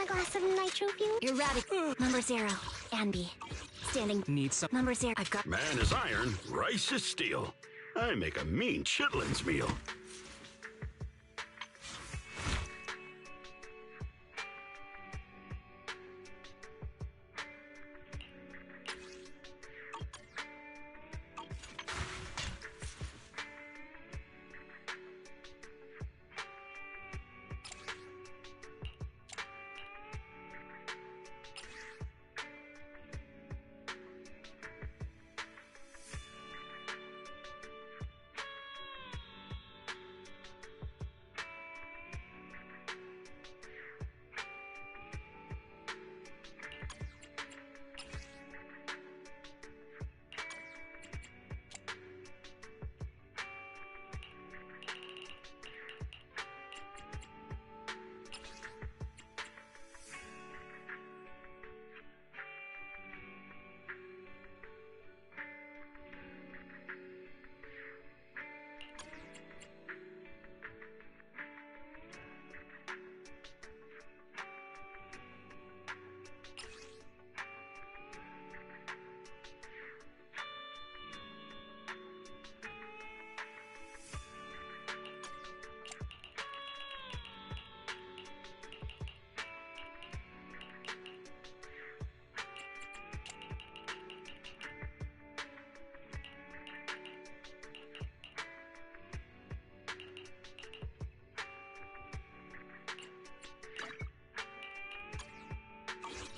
glass of nitro fuel? Erratic. Number 0. Anby. Standing. Need some. Number 0. I've got. Man is iron, rice is steel. I make a mean chitlins meal.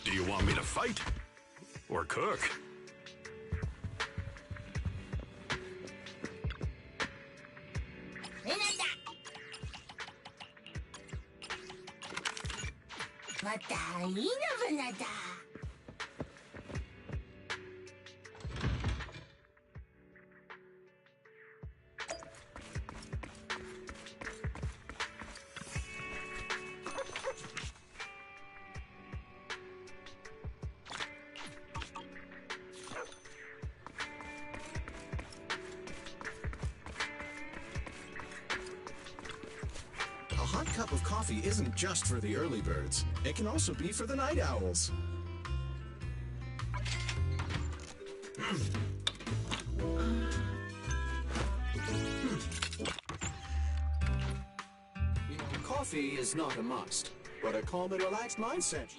Do you want me to fight? Or cook? A hot cup of coffee isn't just for the early birds. It can also be for the night owls. Coffee is not a must, but a calm and relaxed mindset.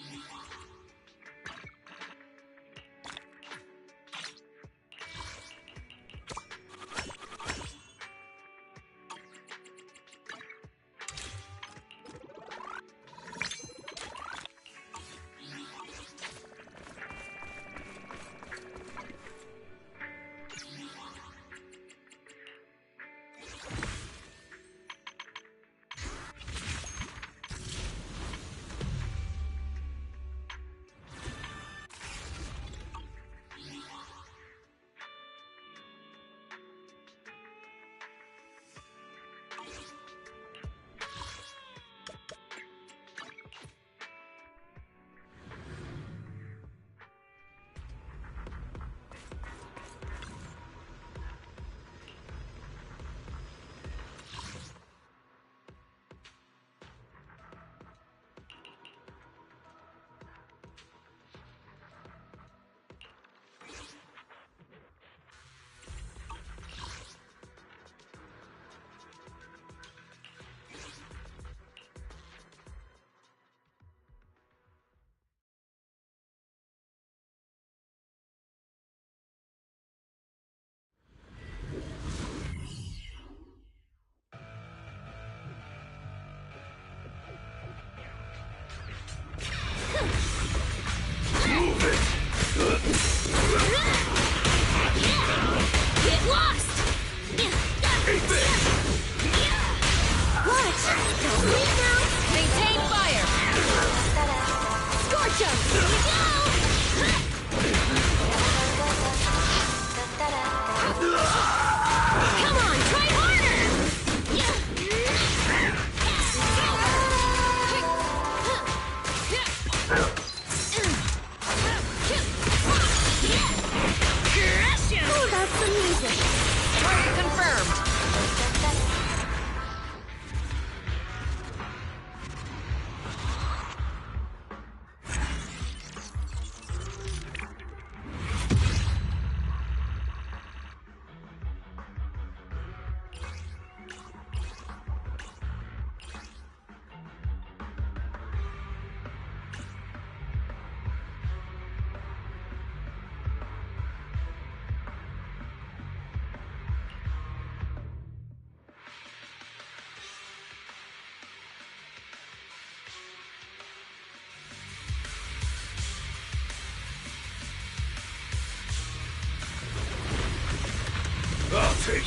Get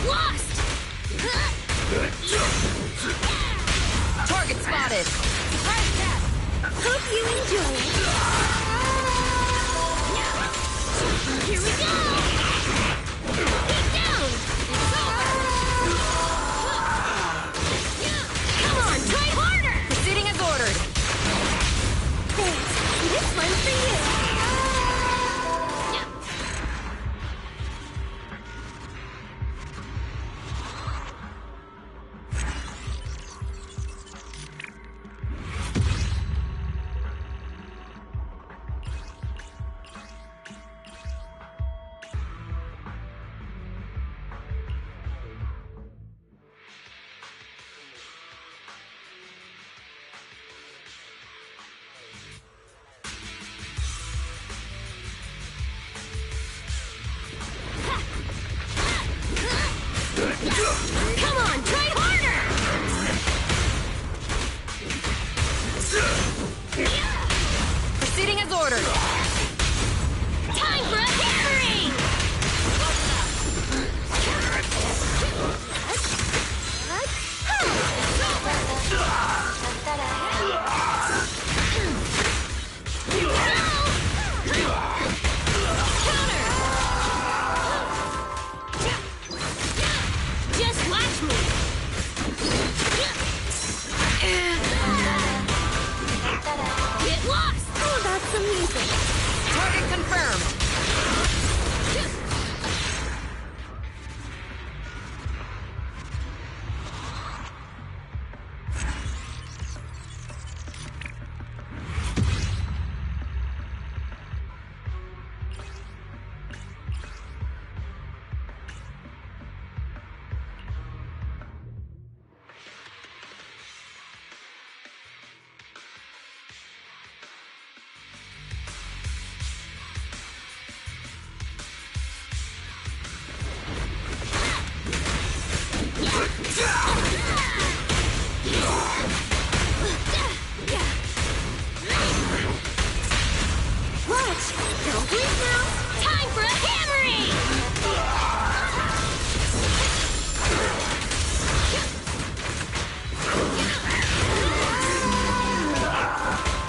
lost! Target spotted. Hope you enjoy it. Here we go! Get down! It's over! Come on, try harder! Proceeding as ordered. Thanks. This one's for you. Come on, try harder! Proceeding as ordered. Time for a hammering! Just watch me! Get lost! Oh, that's amusing. Target confirmed. Watch! Don't blink now! Time for a hammering!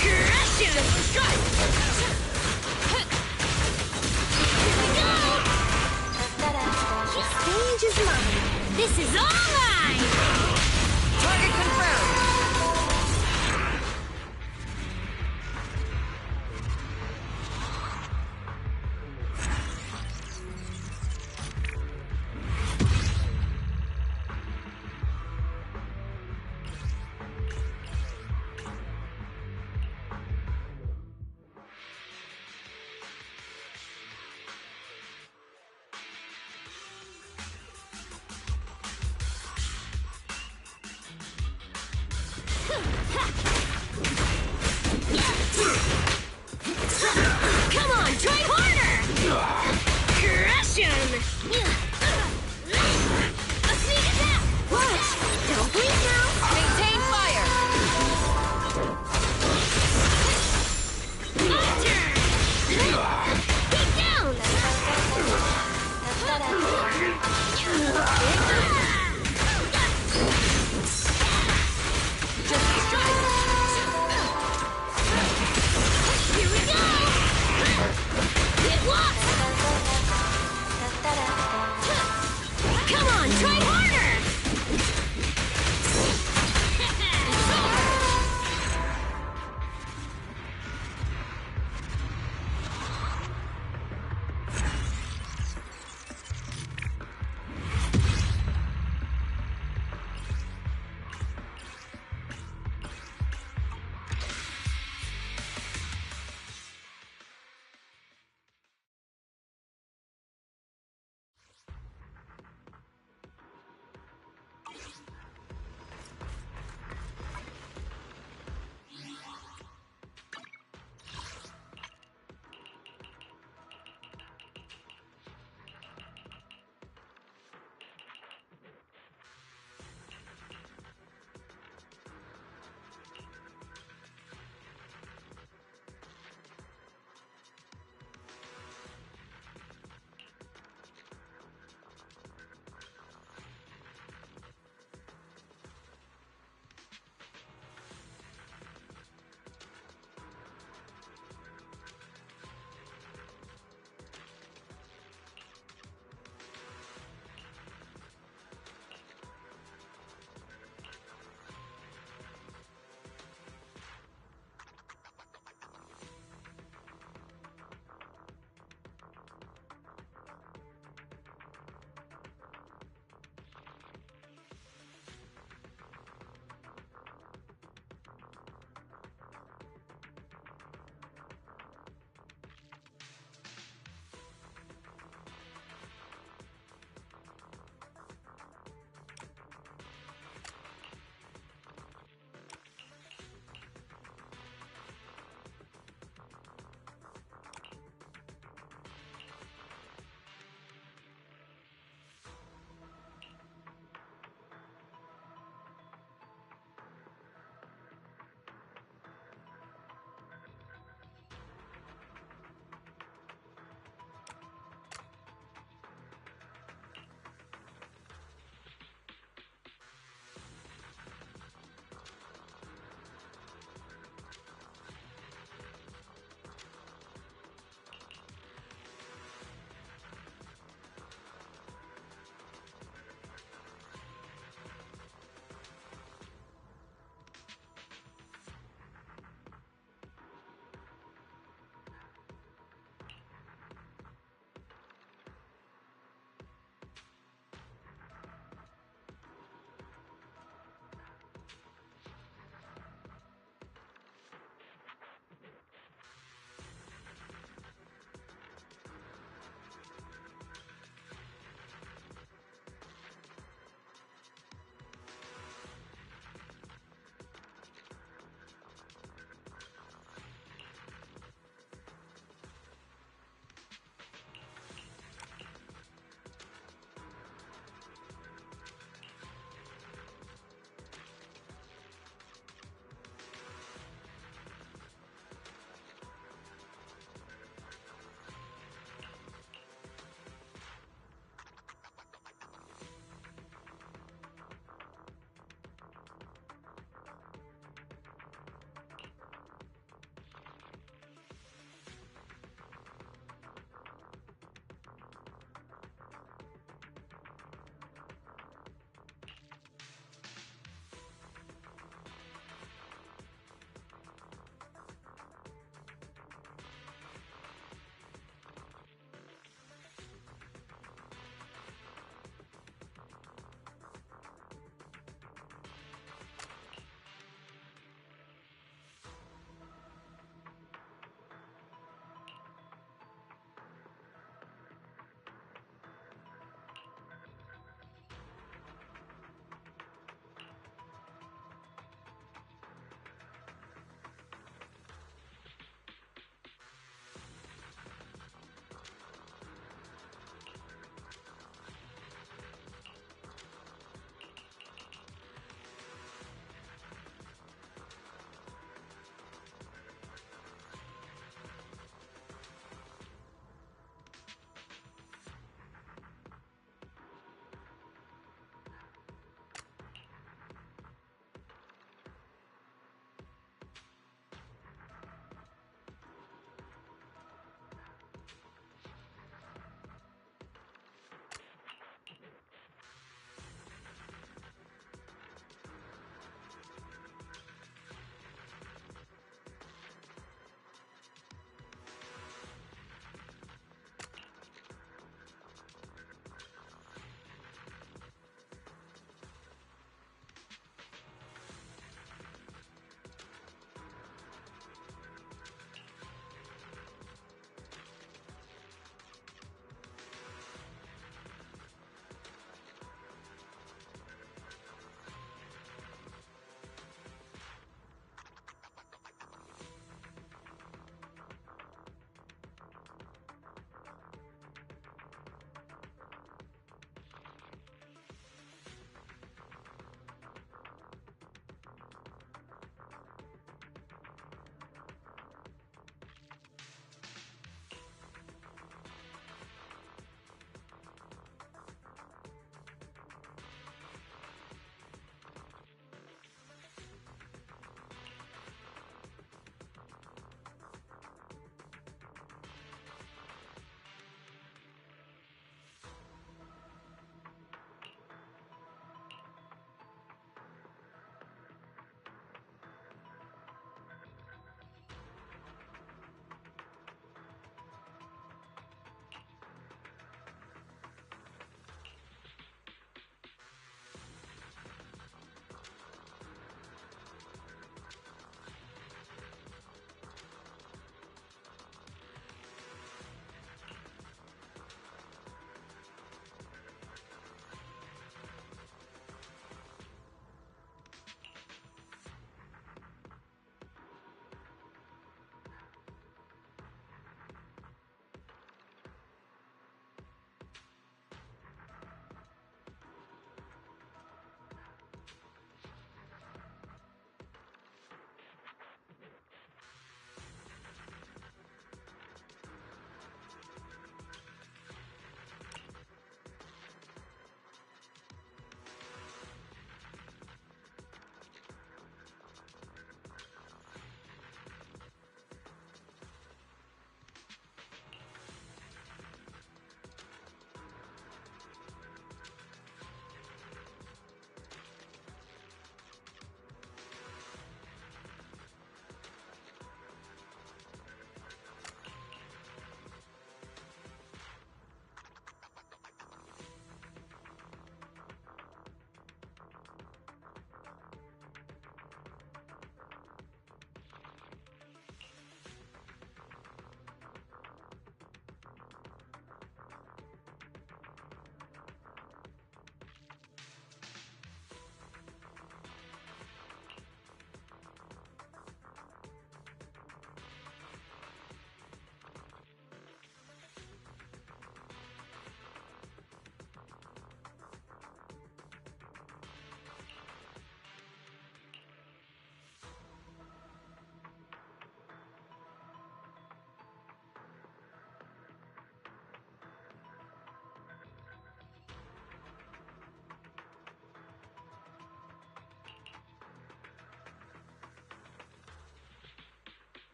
Crush it! Strike! Stage is mine. This is all mine! Target confirmed. Come on, try harder! Crush him! A sneak attack! Watch! Don't blink now! Maintain fire. My turn! Get down! Just strike. Here we go! Get lost!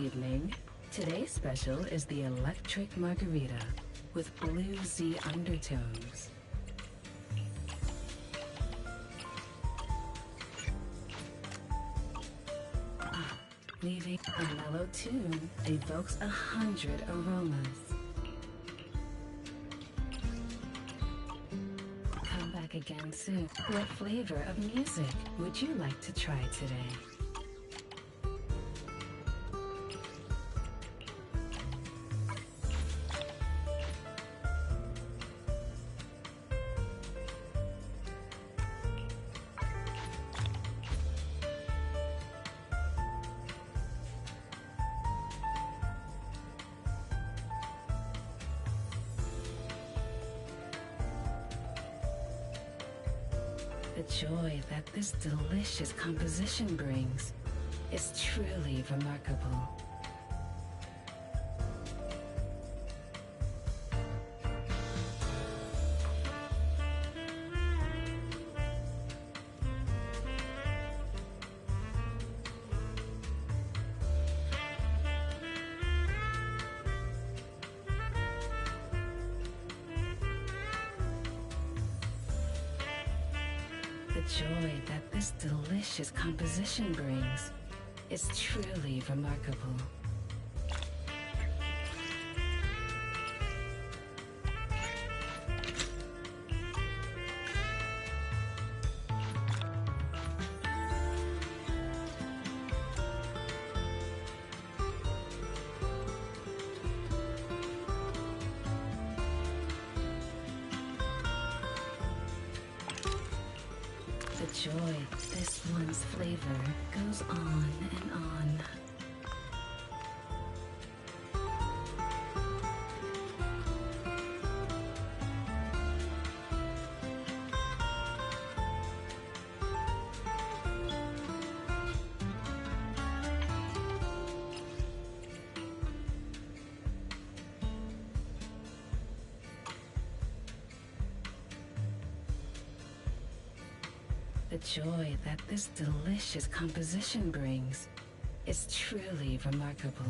evening. Today's special is the Electric Margarita with bluesy undertones. Leaving a mellow tune evokes 100 aromas. Come back again soon. What flavor of music would you like to try today? The joy that this delicious composition brings is truly remarkable. The joy that this delicious composition brings is truly remarkable. The joy, this one's flavor goes on and on. The joy that this delicious composition brings is truly remarkable.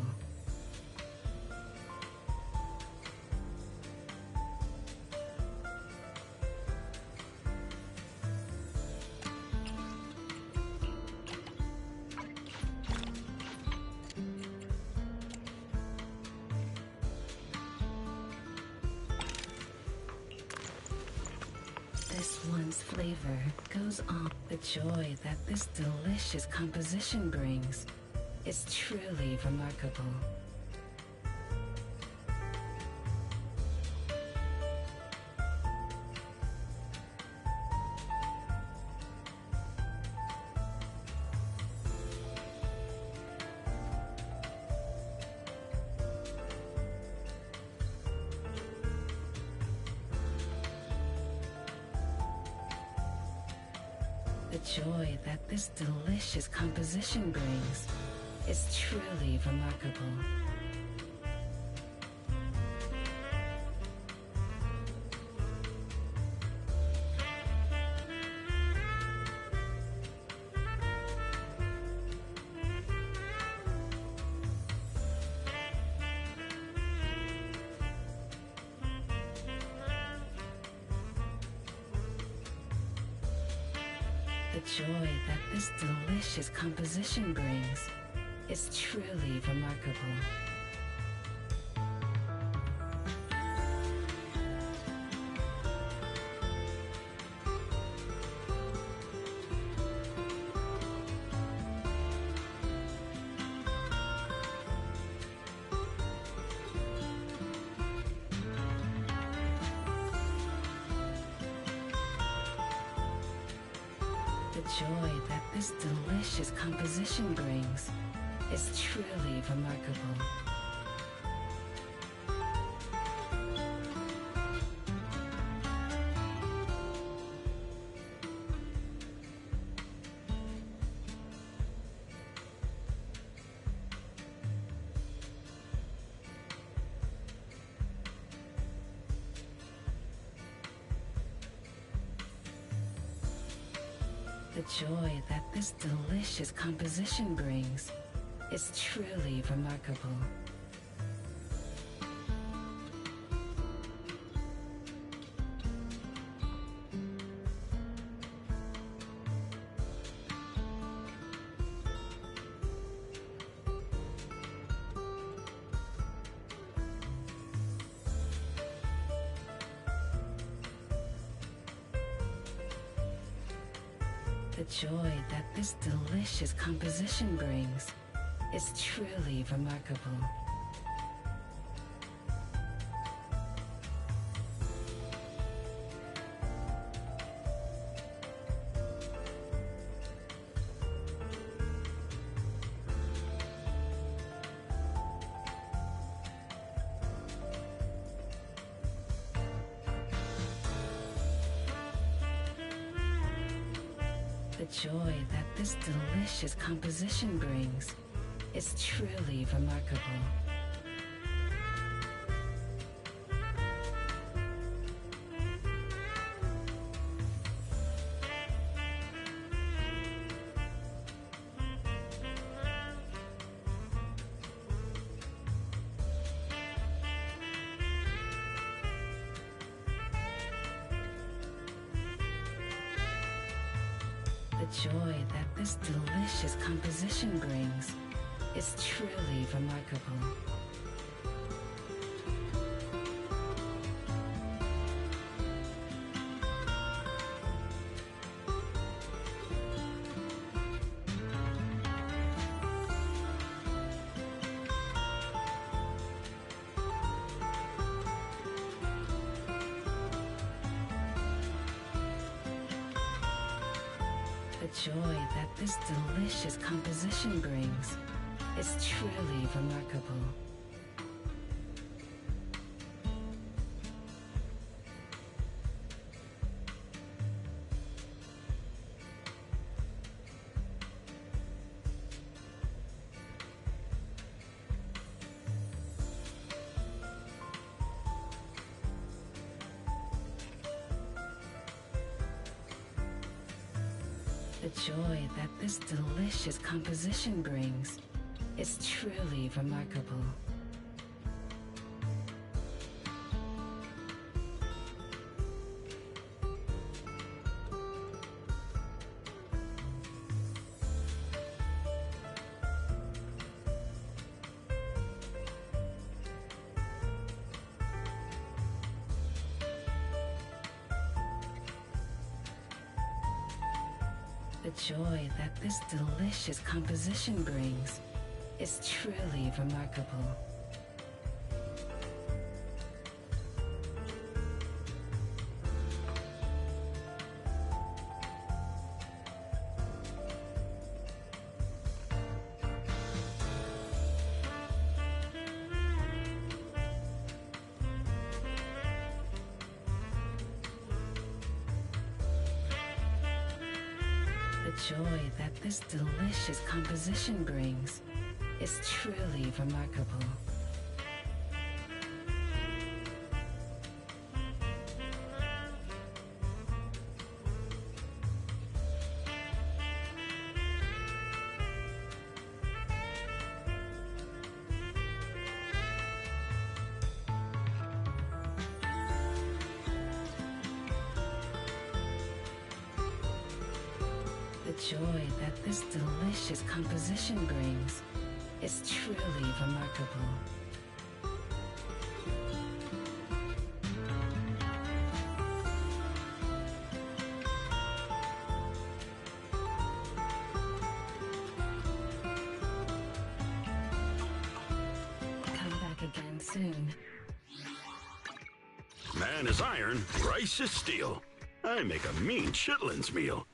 This one's flavor goes on. The joy that this delicious composition brings is truly remarkable. The joy that this delicious composition brings is truly remarkable. The joy that this delicious composition brings is truly remarkable. The joy that this delicious composition brings is truly remarkable. The joy that this delicious composition brings is truly remarkable. The joy that this delicious composition brings is truly remarkable. The joy that this delicious composition brings is truly remarkable. The joy that this delicious composition brings is truly remarkable. The joy that this delicious composition brings is truly remarkable. The joy that this delicious composition brings is truly remarkable. The joy that this delicious composition brings is truly remarkable. The joy that this delicious composition brings is truly remarkable. The joy that this delicious composition brings is truly remarkable. Come back again soon. Man is iron, rice is steel. I make a mean chitlins meal.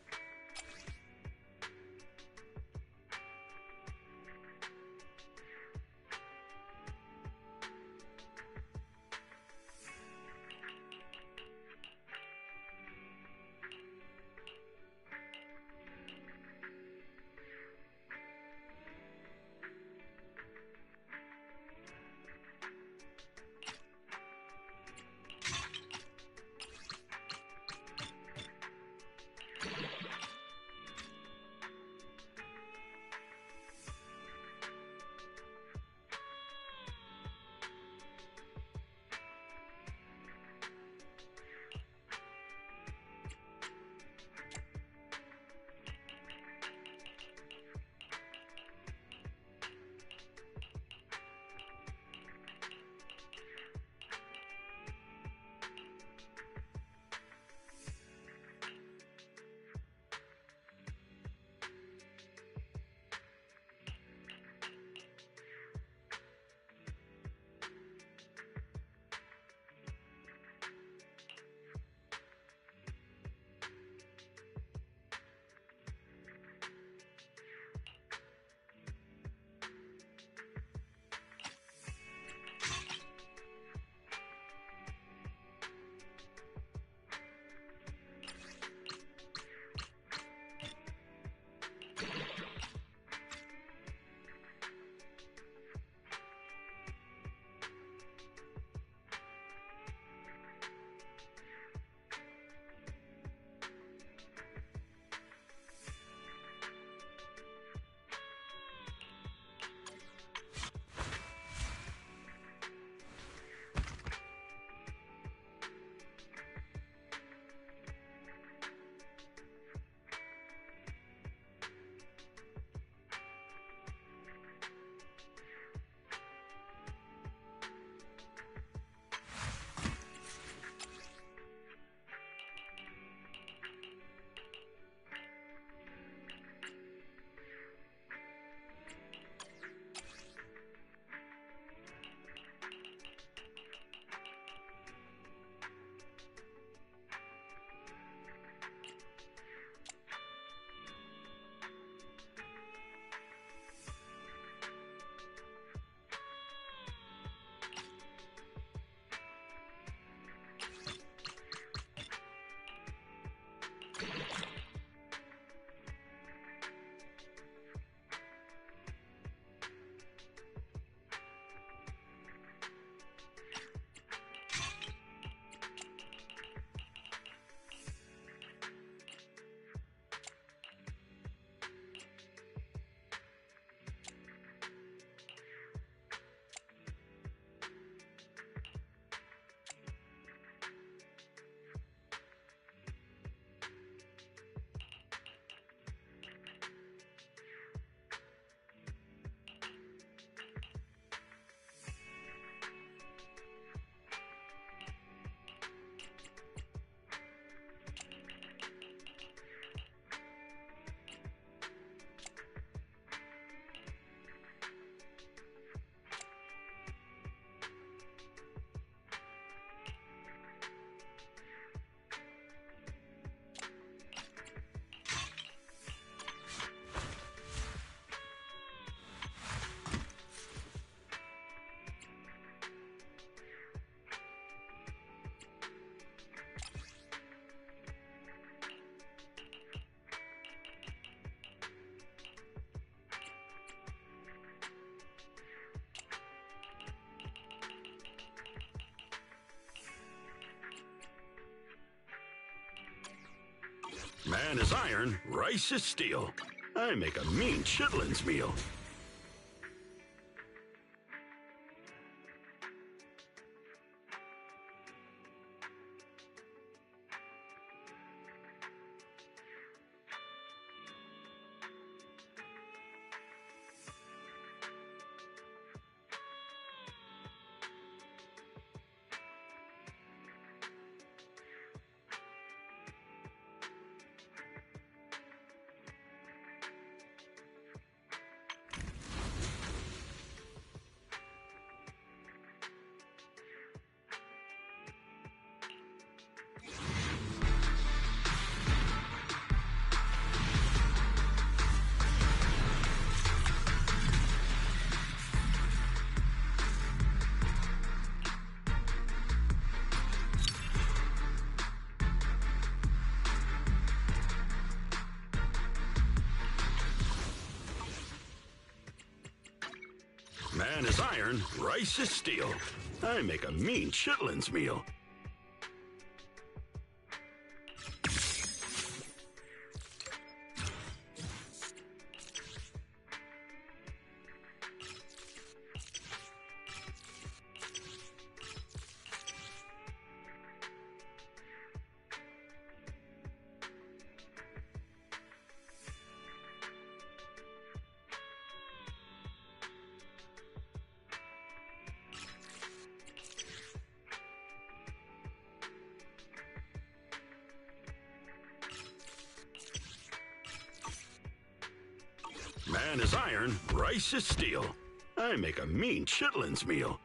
Man is iron, rice is steel. I make a mean chitlins meal. Man is iron, rice is steel. I make a mean chitlins meal. Man is iron, rice is steel. I make a mean chitlins meal.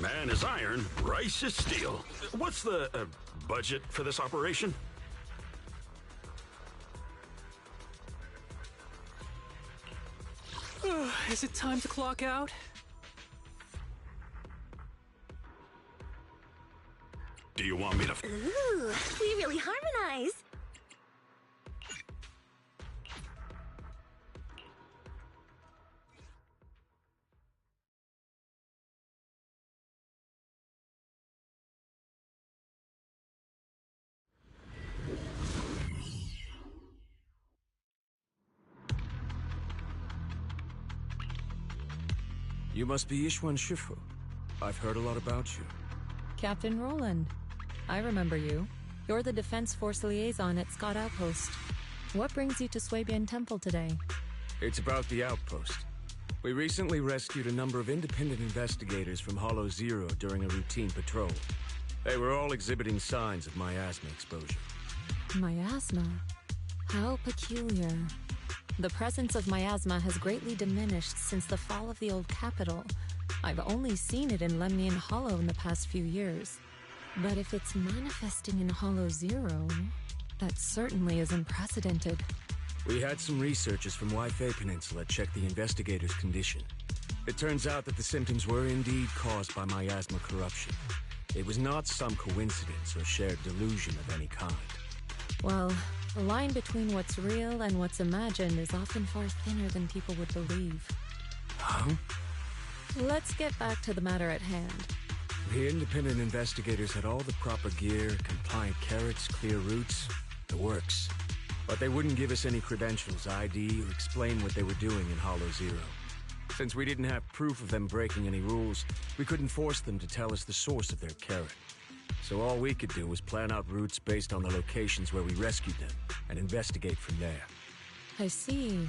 Man is iron, rice is steel. What's the budget for this operation? Is it time to clock out? Do you want me to... Ooh, we really harmonize. You must be Ishwan Shifu. I've heard a lot about you. Captain Roland. I remember you. You're the Defense Force liaison at Scott Outpost. What brings you to Swabian Temple today? It's about the outpost. We recently rescued a number of independent investigators from Hollow Zero during a routine patrol. They were all exhibiting signs of miasma exposure. Miasma? How peculiar. The presence of miasma has greatly diminished since the fall of the old capital. I've only seen it in Lemnian Hollow in the past few years. But if it's manifesting in Hollow Zero, that certainly is unprecedented. We had some researchers from Waifei Peninsula check the investigators' condition. It turns out that the symptoms were indeed caused by miasma corruption. It was not some coincidence or shared delusion of any kind. Well, the line between what's real and what's imagined is often far thinner than people would believe. Huh? Let's get back to the matter at hand. The independent investigators had all the proper gear, compliant carrots, clear routes, the works. But they wouldn't give us any credentials, ID, or explain what they were doing in Hollow Zero. Since we didn't have proof of them breaking any rules, we couldn't force them to tell us the source of their carrot. So all we could do was plan out routes based on the locations where we rescued them, and investigate from there. I see.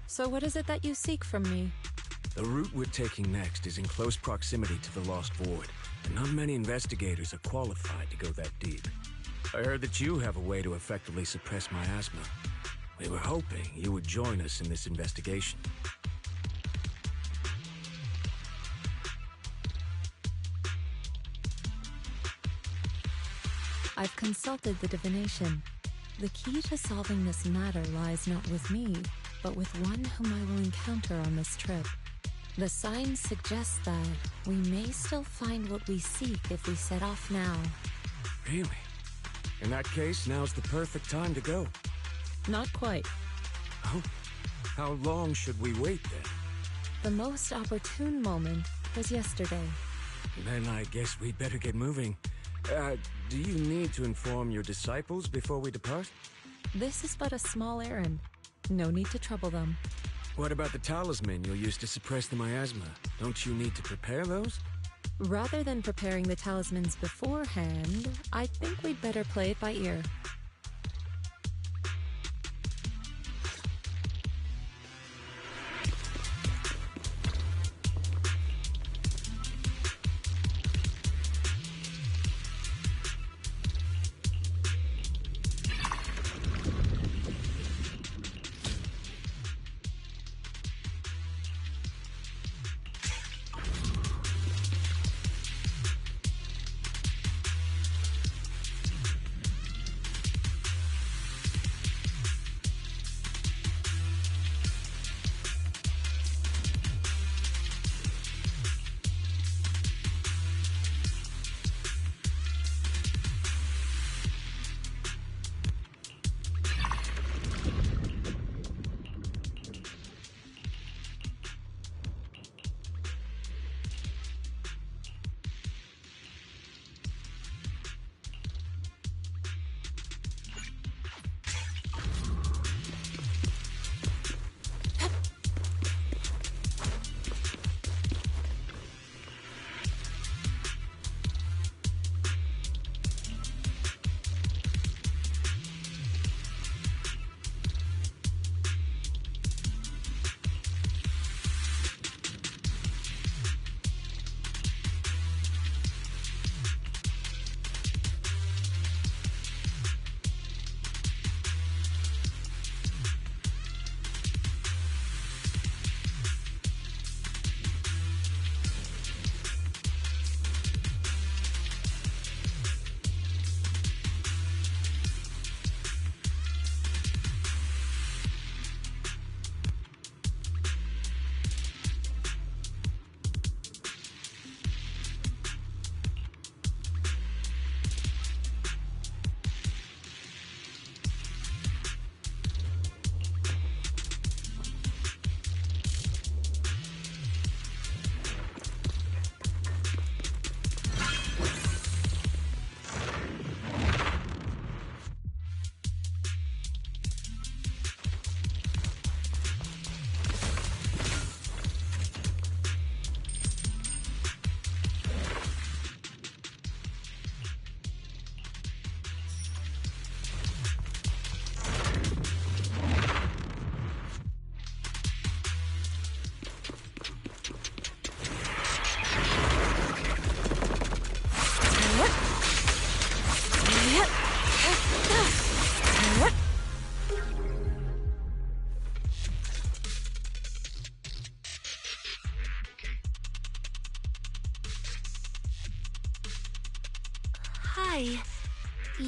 So what is it that you seek from me? The route we're taking next is in close proximity to the Lost Void, and not many investigators are qualified to go that deep. I heard that you have a way to effectively suppress miasma. We were hoping you would join us in this investigation. I've consulted the divination. The key to solving this matter lies not with me, but with one whom I will encounter on this trip. The signs suggest that we may still find what we seek if we set off now. Really? In that case, now's the perfect time to go. Not quite. Oh? How long should we wait then? The most opportune moment was yesterday. Then I guess we'd better get moving. Do you need to inform your disciples before we depart? This is but a small errand. No need to trouble them. What about the talisman you'll use to suppress the miasma? Don't you need to prepare those? Rather than preparing the talismans beforehand, I think we'd better play it by ear.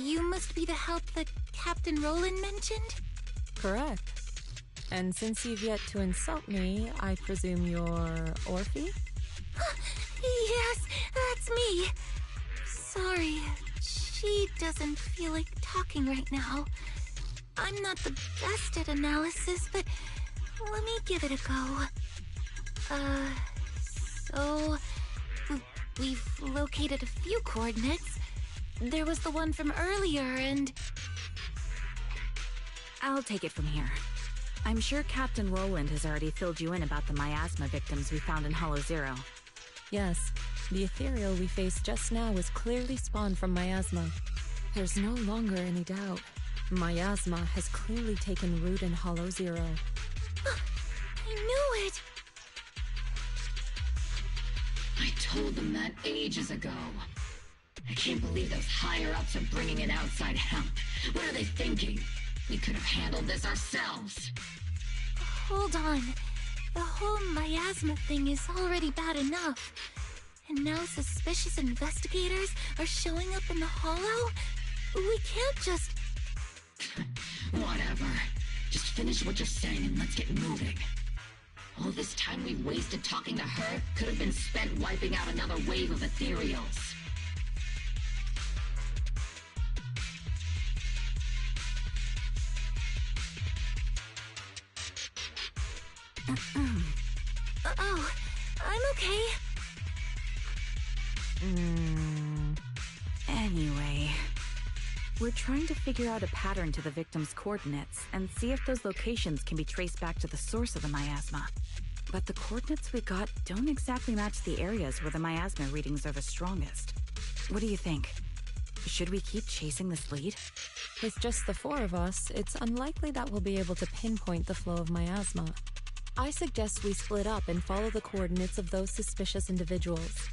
You must be the help that Captain Roland mentioned? Correct. And since you've yet to insult me, I presume you're Orphe? Yes, that's me. Sorry, she doesn't feel like talking right now. I'm not the best at analysis, but let me give it a go. So we've located a few coordinates. There was the one from earlier, and... I'll take it from here. I'm sure Captain Roland has already filled you in about the miasma victims we found in Hollow Zero. Yes, the ethereal we faced just now was clearly spawned from miasma. There's no longer any doubt. Miasma has clearly taken root in Hollow Zero. I knew it! I told them that ages ago. I can't believe those higher-ups are bringing in outside help. What are they thinking? We could have handled this ourselves. Hold on. The whole miasma thing is already bad enough. And now suspicious investigators are showing up in the Hollow? We can't just... Whatever. Just finish what you're saying and let's get moving. All this time we wasted talking to her could have been spent wiping out another wave of ethereals. Oh, I'm okay. Anyway, we're trying to figure out a pattern to the victim's coordinates and see if those locations can be traced back to the source of the miasma. But the coordinates we got don't exactly match the areas where the miasma readings are the strongest. What do you think? Should we keep chasing this lead? With just the four of us, it's unlikely that we'll be able to pinpoint the flow of miasma. I suggest we split up and follow the coordinates of those suspicious individuals.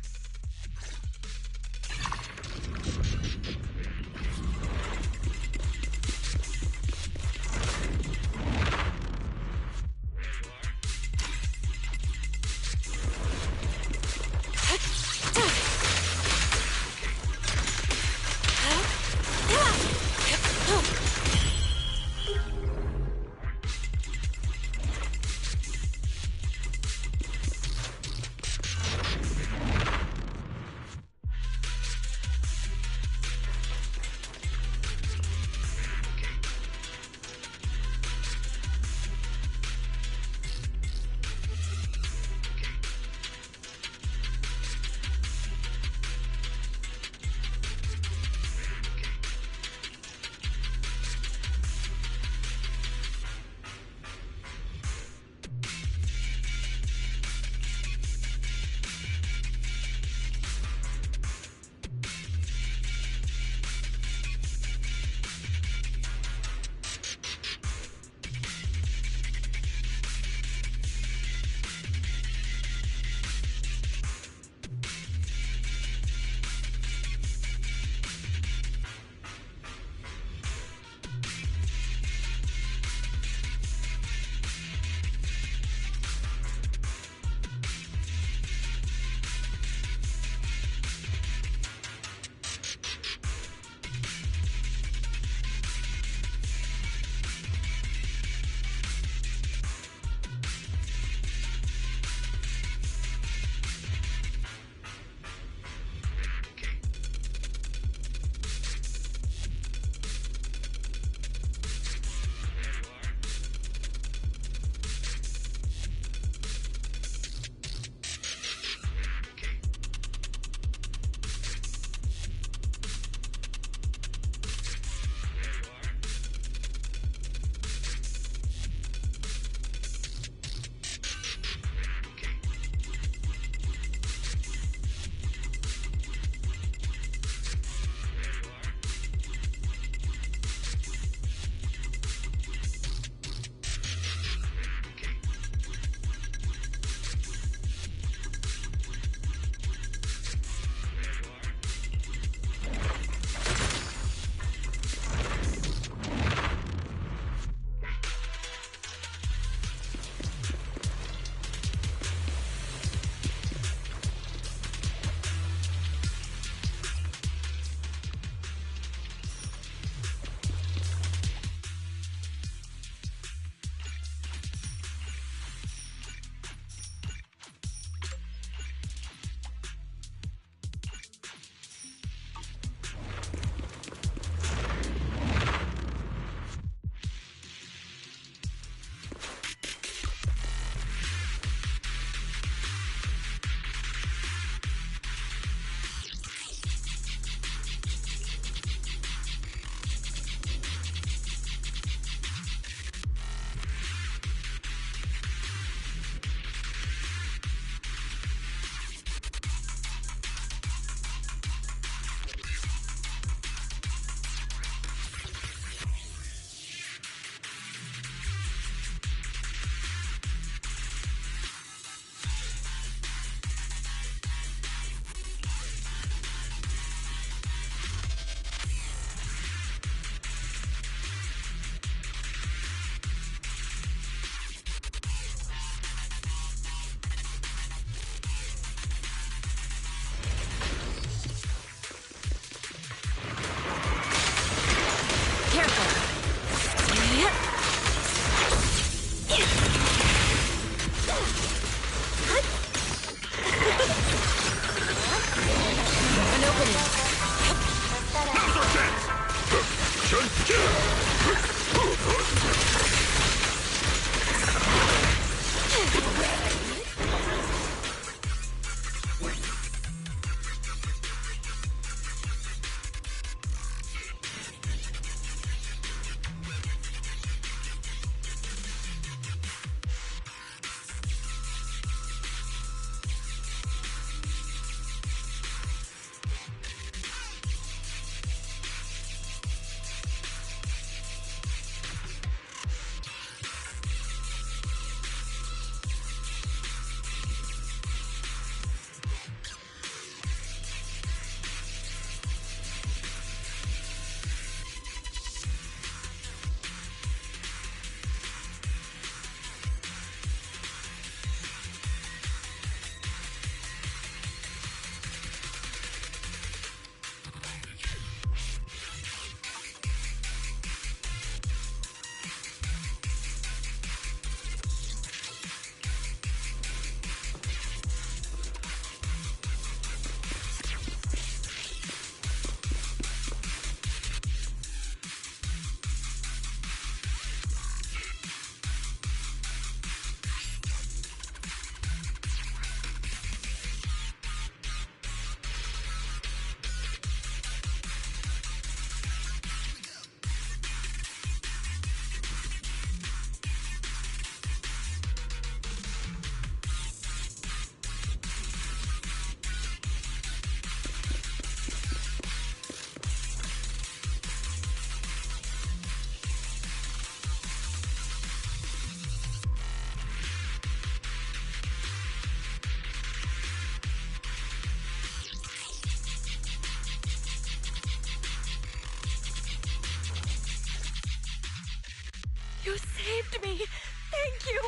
You saved me! Thank you!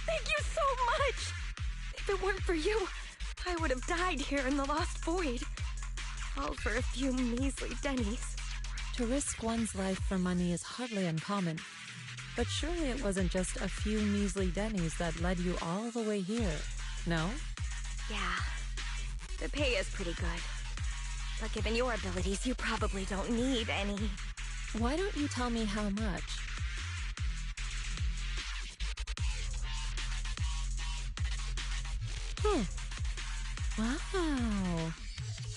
Thank you so much! If it weren't for you, I would have died here in the Lost Void. All for a few measly dennies. To risk one's life for money is hardly uncommon. But surely it wasn't just a few measly dennies that led you all the way here, no? Yeah. The pay is pretty good. But given your abilities, you probably don't need any. Why don't you tell me how much? Wow.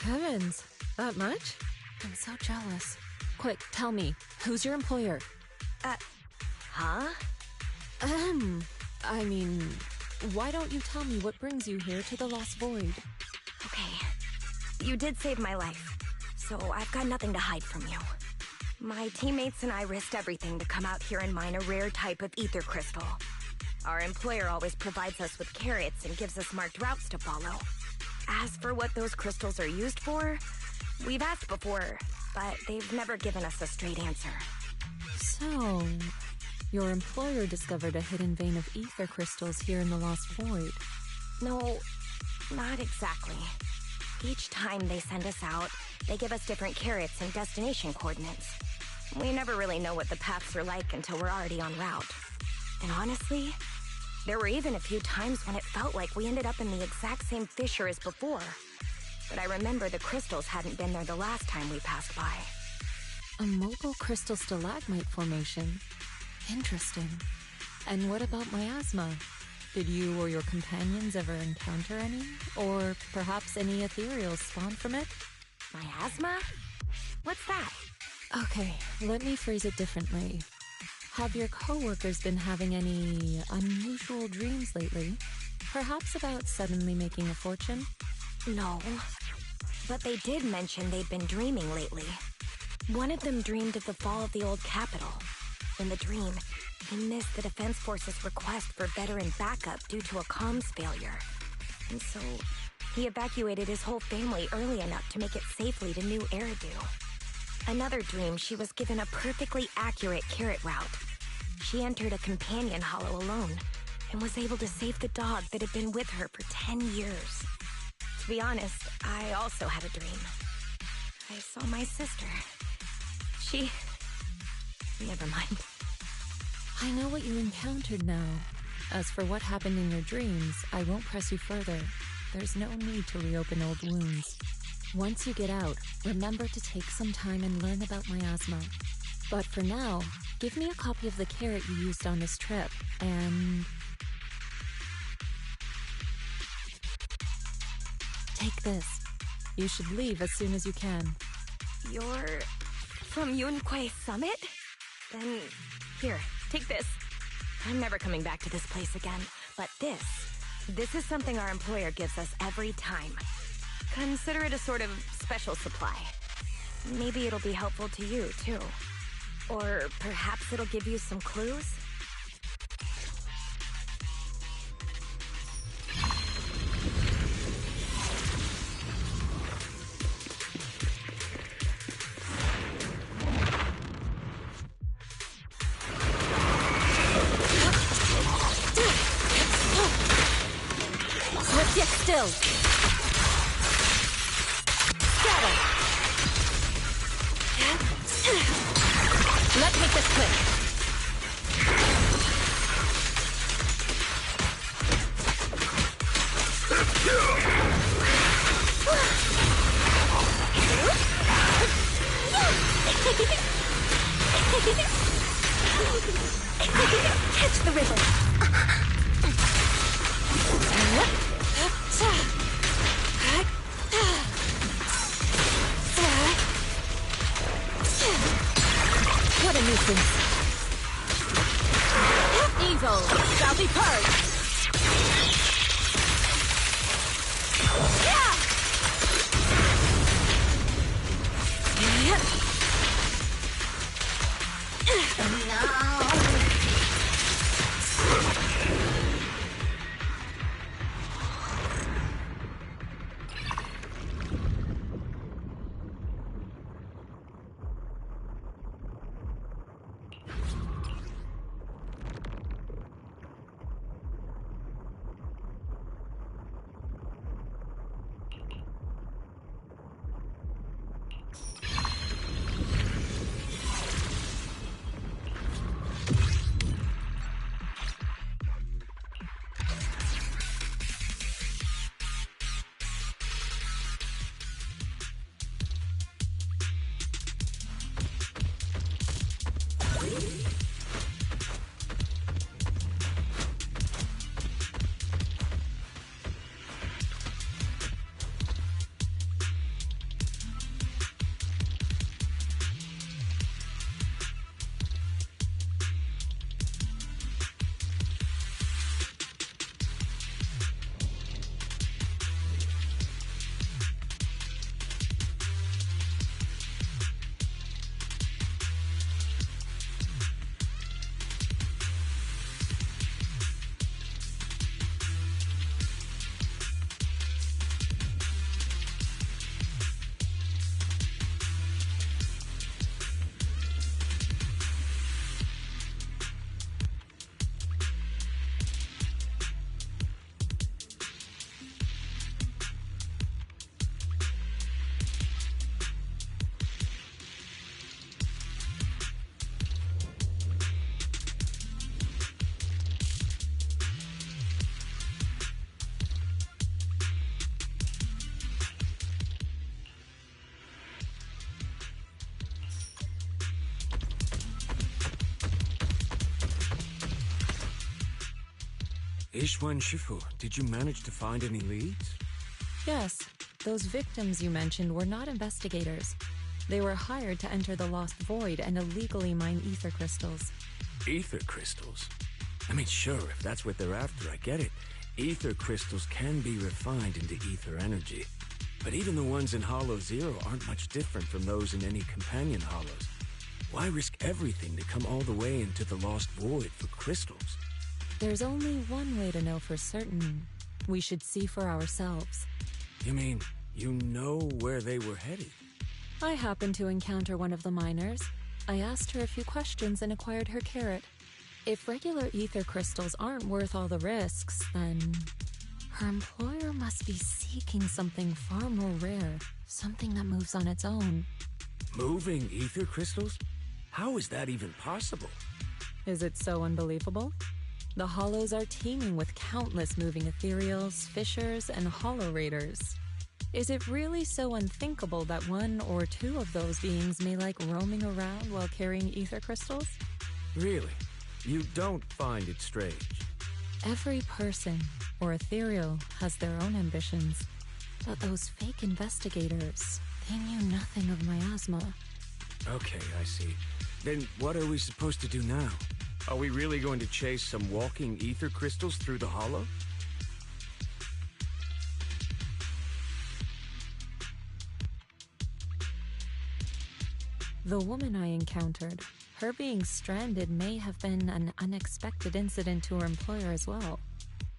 Heavens, that much? I'm so jealous. Quick, tell me, who's your employer? Huh? I mean, why don't you tell me what brings you here to the Lost Void? Okay. You did save my life, so I've got nothing to hide from you. My teammates and I risked everything to come out here and mine a rare type of ether crystal. Our employer always provides us with carrots and gives us marked routes to follow. As for what those crystals are used for, we've asked before, but they've never given us a straight answer. So, your employer discovered a hidden vein of ether crystals here in the Lost Void. No, not exactly. Each time they send us out, they give us different carrots and destination coordinates. We never really know what the paths are like until we're already en route. And honestly, there were even a few times when it felt like we ended up in the exact same fissure as before. But I remember the crystals hadn't been there the last time we passed by. A mobile crystal stalagmite formation. Interesting. And what about miasma? Did you or your companions ever encounter any? Or perhaps any ethereals spawn from it? Miasma? What's that? Okay, let me phrase it differently. Have your coworkers been having any unusual dreams lately? Perhaps about suddenly making a fortune? No. But they did mention they'd been dreaming lately. One of them dreamed of the fall of the old capital. In the dream, he missed the Defense Force's request for veteran backup due to a comms failure. And so, he evacuated his whole family early enough to make it safely to New Eridu. Another dream, she was given a perfectly accurate carrot route. She entered a companion hollow alone, and was able to save the dog that had been with her for 10 years. To be honest, I also had a dream. I saw my sister. Never mind. I know what you encountered now. As for what happened in your dreams, I won't press you further. There's no need to reopen old wounds. Once you get out, remember to take some time and learn about miasma. But for now, give me a copy of the carrot you used on this trip, and... take this. You should leave as soon as you can. You're from Yunquai Summit? Then, here, take this. I'm never coming back to this place again, but this is something our employer gives us every time. Consider it a sort of special supply. Maybe it'll be helpful to you, too. Or perhaps it'll give you some clues? Let's get still! Scatter! Let's make this quick. Catch the rhythm! What a nuisance. Evil shall be purged. Ishwan Shifu, did you manage to find any leads? Yes, those victims you mentioned were not investigators. They were hired to enter the Lost Void and illegally mine ether crystals. Ether crystals? I mean, sure, if that's what they're after, I get it. Ether crystals can be refined into ether energy. But even the ones in Hollow Zero aren't much different from those in any companion hollows. Why risk everything to come all the way into the Lost Void for crystals? There's only one way to know for certain. We should see for ourselves. You mean, you know where they were headed? I happened to encounter one of the miners. I asked her a few questions and acquired her carrot. If regular ether crystals aren't worth all the risks, then her employer must be seeking something far more rare, something that moves on its own. Moving ether crystals? How is that even possible? Is it so unbelievable? The Hollows are teeming with countless moving ethereals, fissures, and hollow raiders. Is it really so unthinkable that one or two of those beings may like roaming around while carrying ether crystals? Really? You don't find it strange? Every person, or ethereal, has their own ambitions. But those fake investigators, they knew nothing of miasma. Okay, I see. Then what are we supposed to do now? Are we really going to chase some walking ether crystals through the hollow? The woman I encountered, her being stranded may have been an unexpected incident to her employer as well.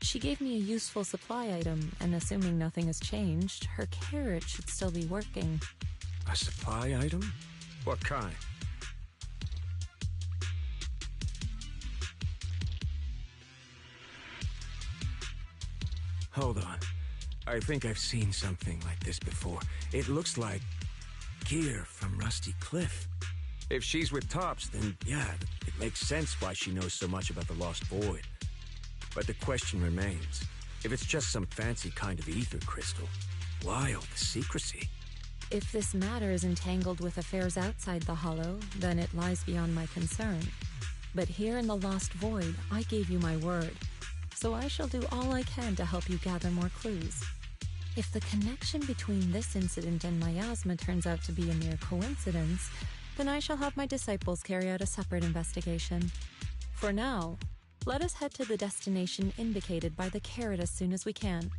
She gave me a useful supply item, and assuming nothing has changed, her carrot should still be working. A supply item? What kind? Hold on. I think I've seen something like this before. It looks like gear from Rusty Cliff. If she's with Tops, then yeah, it makes sense why she knows so much about the Lost Void. But the question remains, if it's just some fancy kind of ether crystal, why all the secrecy? If this matter is entangled with affairs outside the Hollow, then it lies beyond my concern. But here in the Lost Void, I gave you my word. So I shall do all I can to help you gather more clues. If the connection between this incident and miasma turns out to be a mere coincidence, then I shall have my disciples carry out a separate investigation. For now, let us head to the destination indicated by the carrot as soon as we can.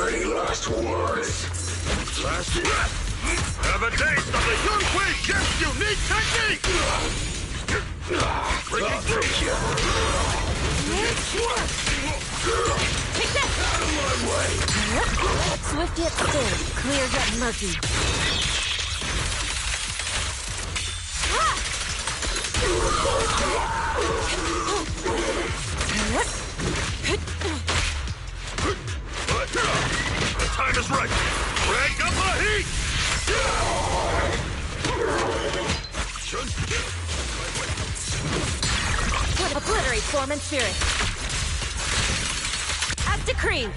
Any last words? Last breath! Have a taste of the Yunhui Chef's unique technique! Breaking through! Take this! Out of my way! Swift yet still, clear yet murky. The time is right! Crank up the heat! Obliterate form and spirit. As decreed.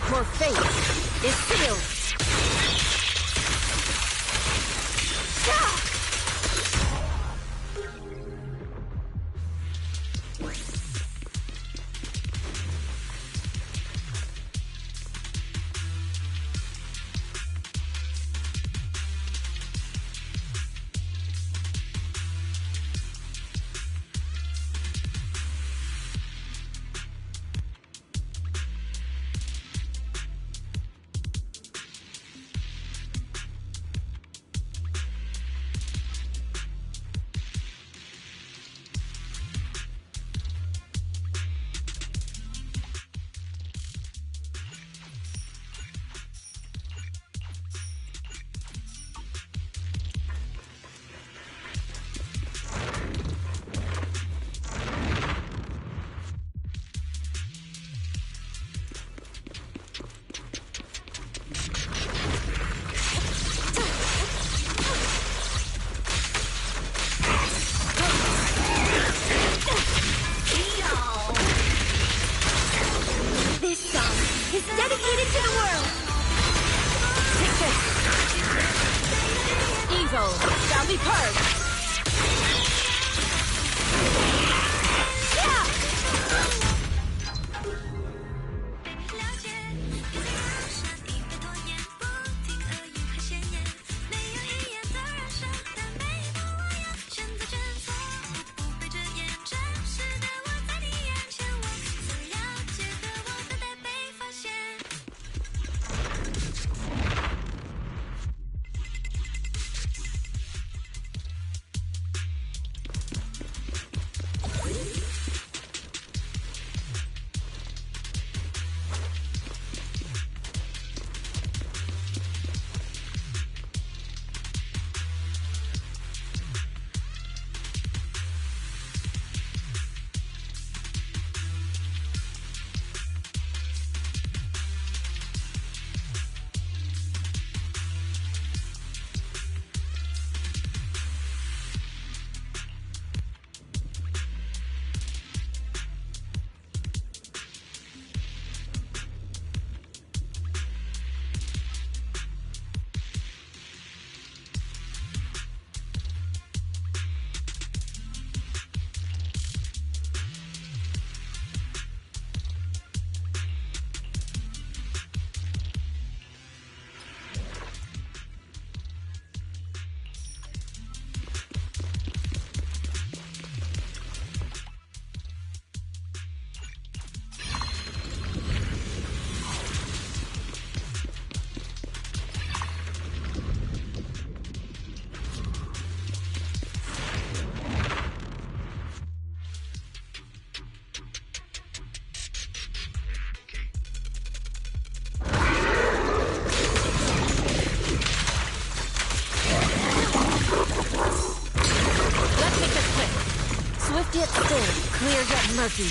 Your fate is sealed. Dedicated to the world! Take this! evil shall be purged! Yet still, clear yet murky.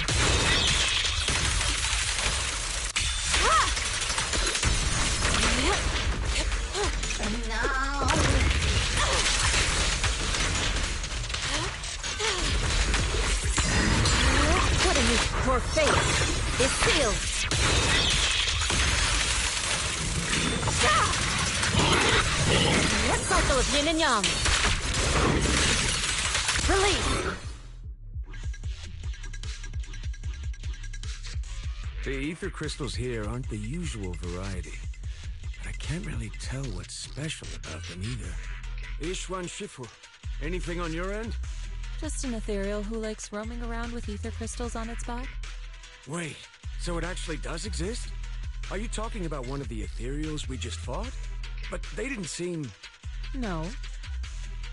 Putting his poor fate is sealed. Cycle of yin and yang. Release. The ether crystals here aren't the usual variety, but I can't really tell what's special about them either. Ishwan Shifu, anything on your end? Just an ethereal who likes roaming around with ether crystals on its back. Wait, so it actually does exist? Are you talking about one of the ethereals we just fought? But they didn't seem... No.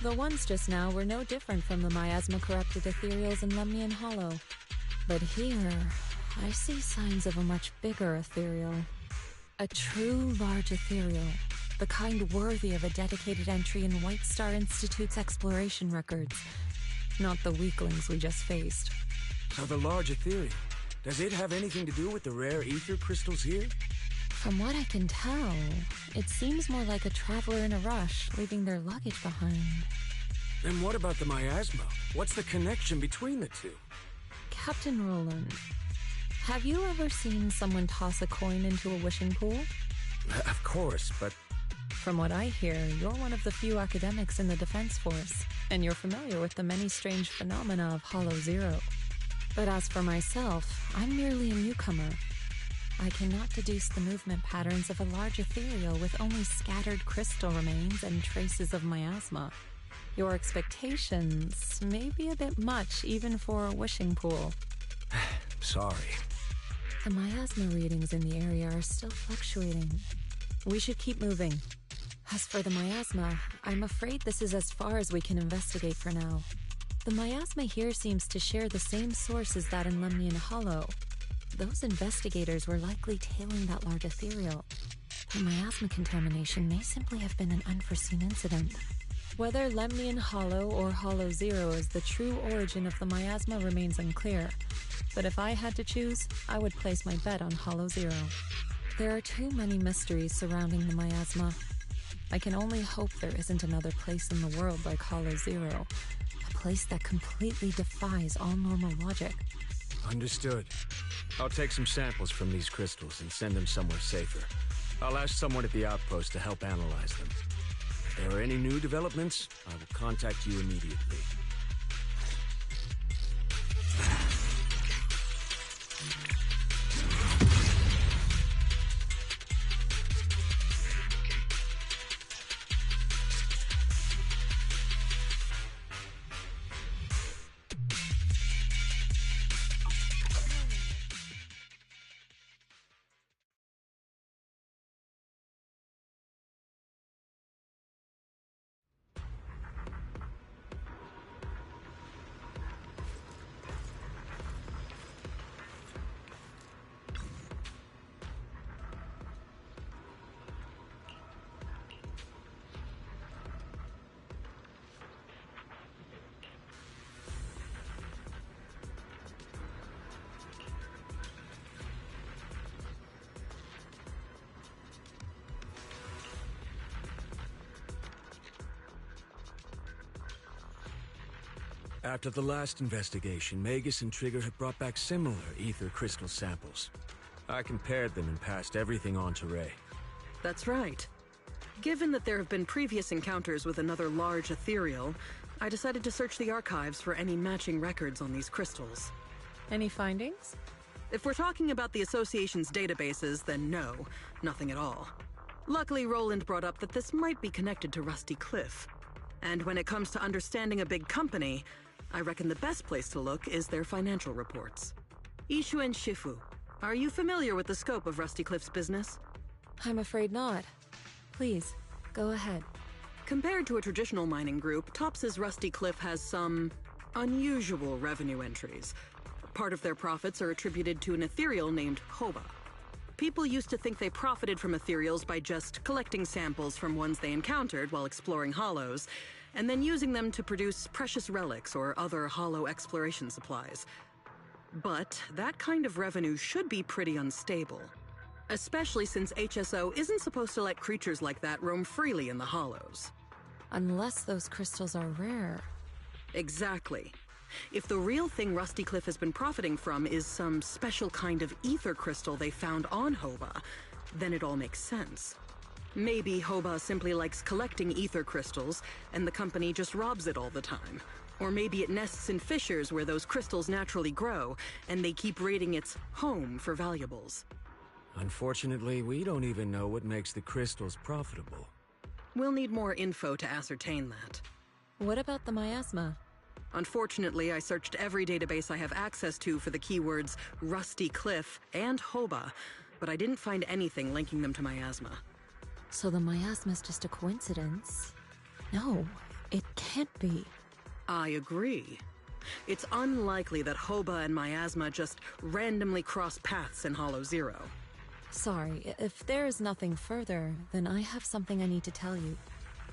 The ones just now were no different from the miasma-corrupted ethereals in Lemnian Hollow. But here... I see signs of a much bigger ethereal. A true large ethereal. The kind worthy of a dedicated entry in White Star Institute's exploration records. Not the weaklings we just faced. So the large ethereal, does it have anything to do with the rare ether crystals here? From what I can tell, it seems more like a traveler in a rush, leaving their luggage behind. Then what about the miasma? What's the connection between the two? Captain Roland, have you ever seen someone toss a coin into a wishing pool? Of course, but... From what I hear, you're one of the few academics in the Defense Force, and you're familiar with the many strange phenomena of Hollow Zero. But as for myself, I'm merely a newcomer. I cannot deduce the movement patterns of a large ethereal with only scattered crystal remains and traces of miasma. Your expectations may be a bit much even for a wishing pool. Sorry. The miasma readings in the area are still fluctuating. We should keep moving. As for the miasma, I'm afraid this is as far as we can investigate for now. The miasma here seems to share the same source as that in Lemnian Hollow. Those investigators were likely tailing that large ethereal. The miasma contamination may simply have been an unforeseen incident. Whether Lemnian Hollow or Hollow Zero is the true origin of the miasma remains unclear, but if I had to choose, I would place my bet on Hollow Zero. There are too many mysteries surrounding the miasma. I can only hope there isn't another place in the world like Hollow Zero, a place that completely defies all normal logic. Understood. I'll take some samples from these crystals and send them somewhere safer. I'll ask someone at the outpost to help analyze them. If there are any new developments, I will contact you immediately. After the last investigation, Magus and Trigger had brought back similar ether crystal samples. I compared them and passed everything on to Ray. That's right. Given that there have been previous encounters with another large ethereal, I decided to search the archives for any matching records on these crystals. Any findings? If we're talking about the Association's databases, then no, nothing at all. Luckily, Roland brought up that this might be connected to Rusty Cliff. And when it comes to understanding a big company, I reckon the best place to look is their financial reports. Ishu and Shifu, are you familiar with the scope of Rusty Cliff's business? I'm afraid not. Please, go ahead. Compared to a traditional mining group, Tops's Rusty Cliff has some unusual revenue entries. Part of their profits are attributed to an ethereal named Hoba. People used to think they profited from ethereals by just collecting samples from ones they encountered while exploring hollows, and then using them to produce precious relics or other hollow exploration supplies. But that kind of revenue should be pretty unstable, especially since HSO isn't supposed to let creatures like that roam freely in the hollows. Unless those crystals are rare. Exactly. If the real thing Rusty Cliff has been profiting from is some special kind of ether crystal they found on Hoba, then it all makes sense. Maybe Hoba simply likes collecting ether crystals, and the company just robs it all the time. Or maybe it nests in fissures where those crystals naturally grow, and they keep raiding its home for valuables. Unfortunately, we don't even know what makes the crystals profitable. We'll need more info to ascertain that. What about the miasma? Unfortunately, I searched every database I have access to for the keywords Rusty Cliff and Hoba, but I didn't find anything linking them to miasma. So the miasma's just a coincidence? No, it can't be. I agree. It's unlikely that Hoba and miasma just randomly cross paths in Hollow Zero. Sorry, if there is nothing further, then I have something I need to tell you.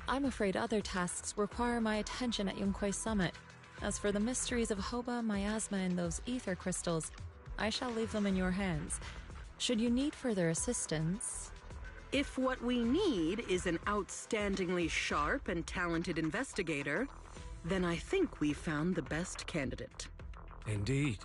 I'm afraid other tasks require my attention at Yunquei Summit. As for the mysteries of Hoba, miasma, and those ether crystals, I shall leave them in your hands. Should you need further assistance... If what we need is an outstandingly sharp and talented investigator, then I think we found the best candidate. Indeed.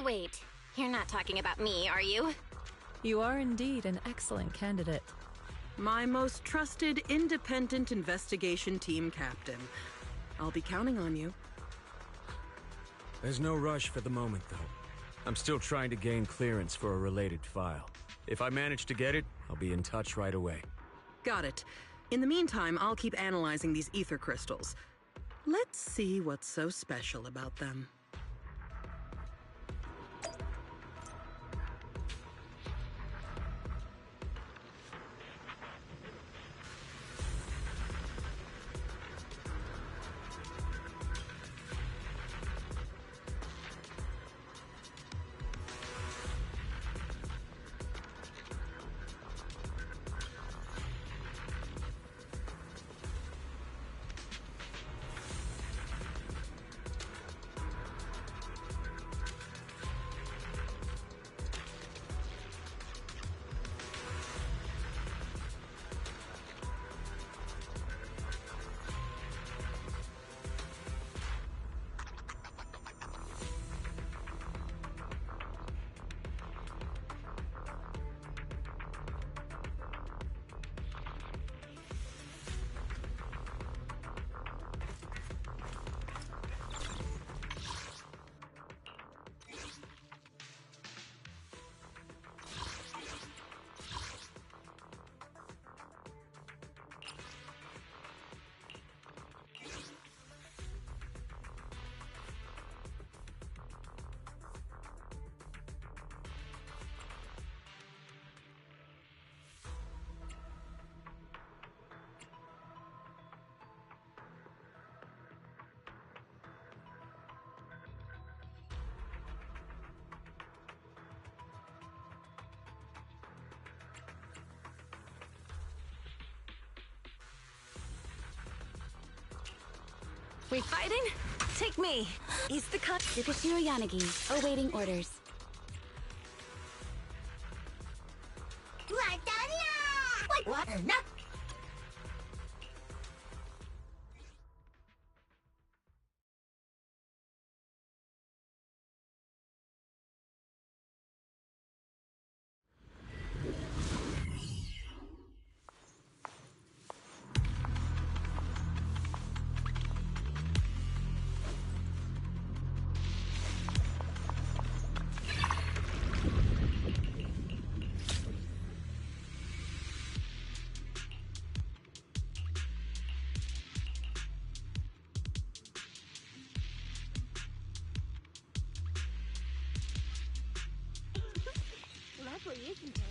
Wait, you're not talking about me, are you? You are indeed an excellent candidate. My most trusted independent investigation team captain. I'll be counting on you. There's no rush for the moment, though. I'm still trying to gain clearance for a related file. If I manage to get it, I'll be in touch right away. Got it. In the meantime, I'll keep analyzing these ether crystals. Let's see what's so special about them. We fighting? Take me. He's the cut. Yukishiro Yanagi, awaiting orders. What? No. Lovely, isn't it?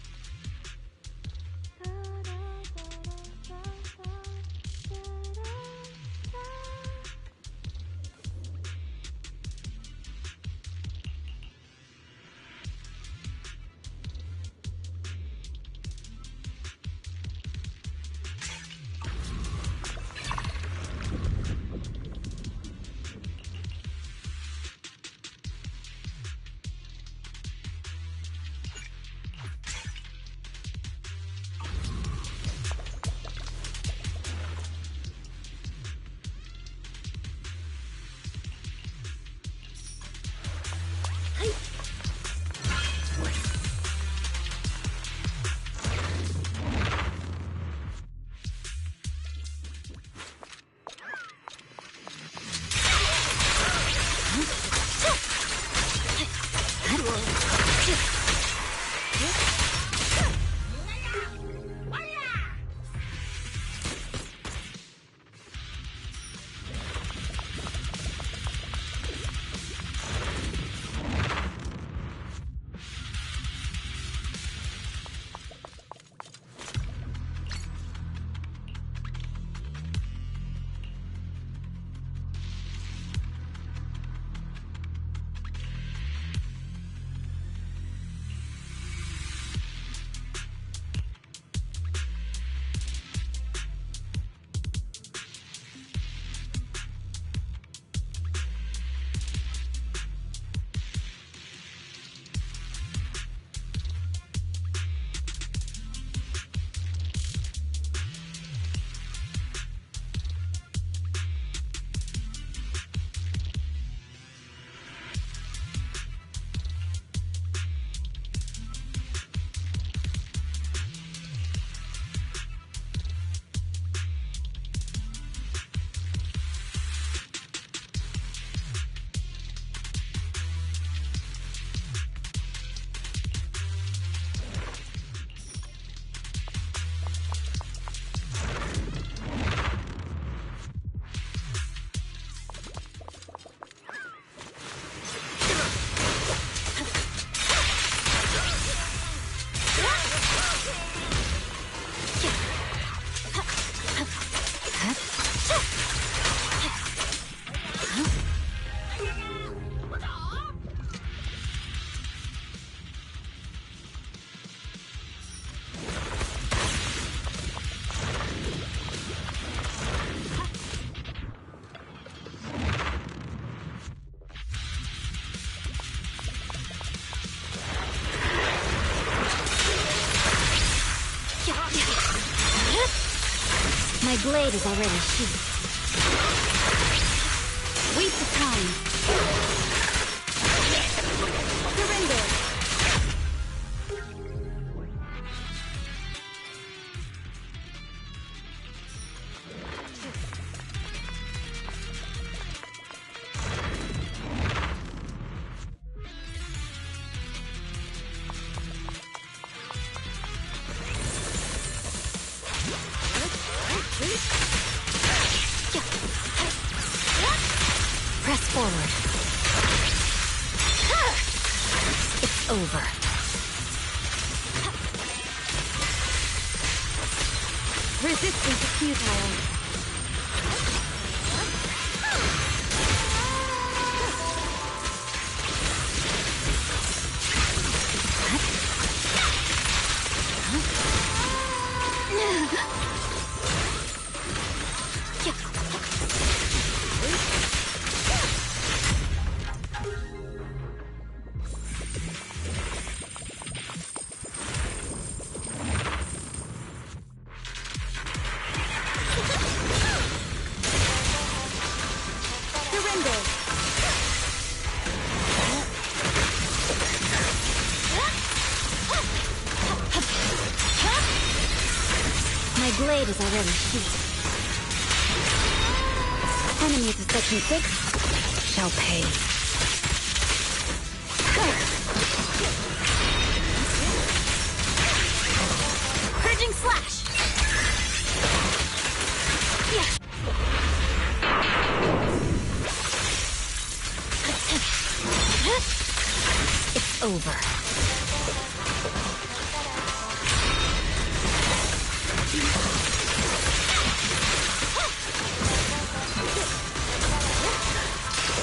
My blade is already sheathed. Waste of time. Surrender. Press forward. It's over. Resistance is futile. blade is already sheathed. Enemies of Section 6 shall pay. Purging slash! It's over.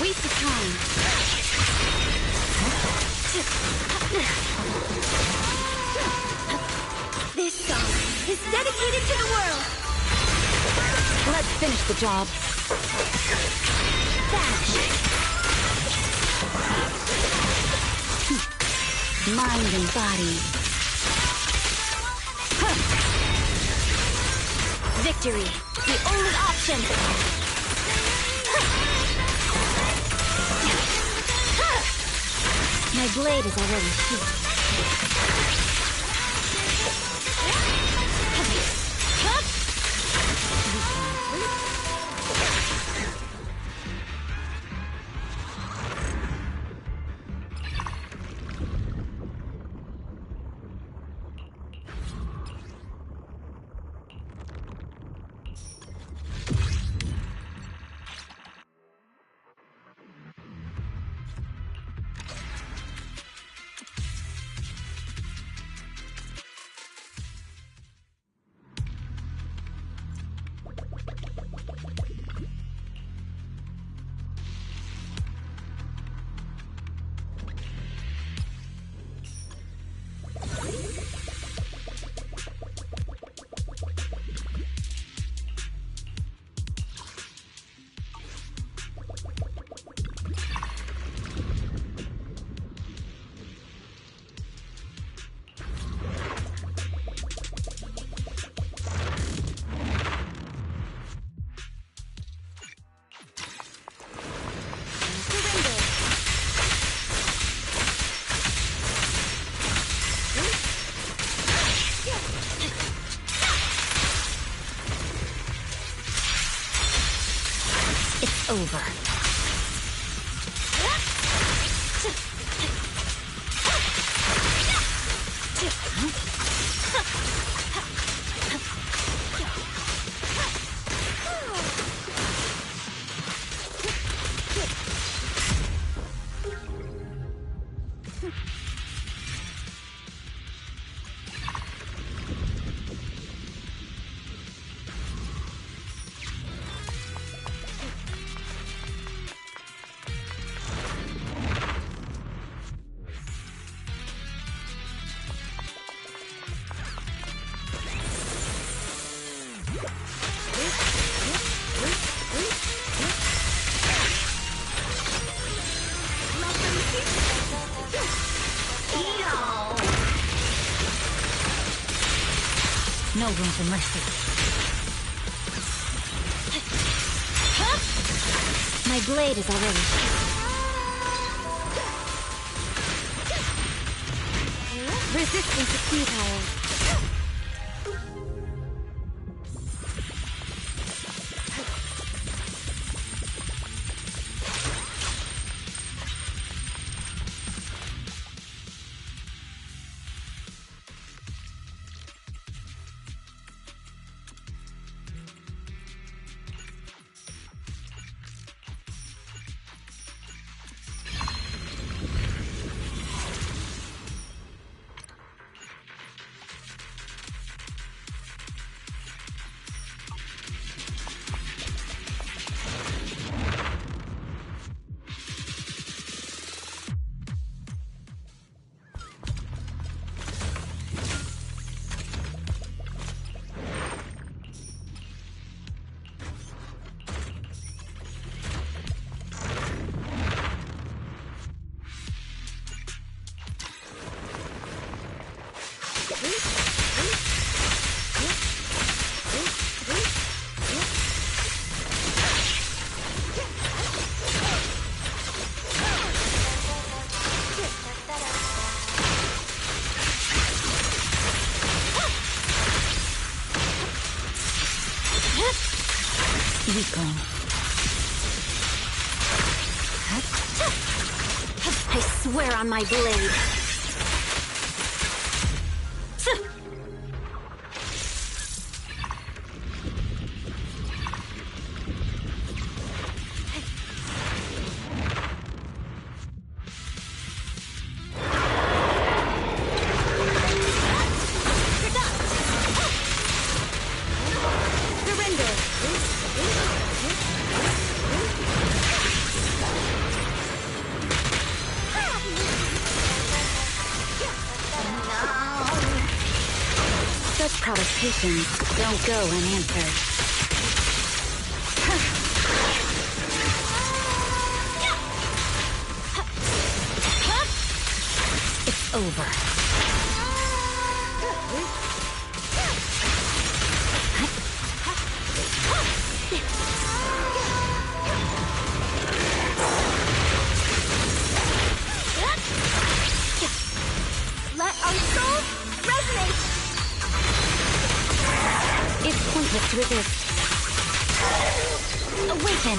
Waste of time. This song is dedicated to the world. Let's finish the job. Vanish. Mind and body. Victory, the only option. My blade is already sheathed. Over. No room for mercy. My blade is already sheathed. Resistance is futile. Rico. I swear on my blade. Such provocations don't go unanswered. It's over. Let our souls resonate! It's pointless to resist. Awaken!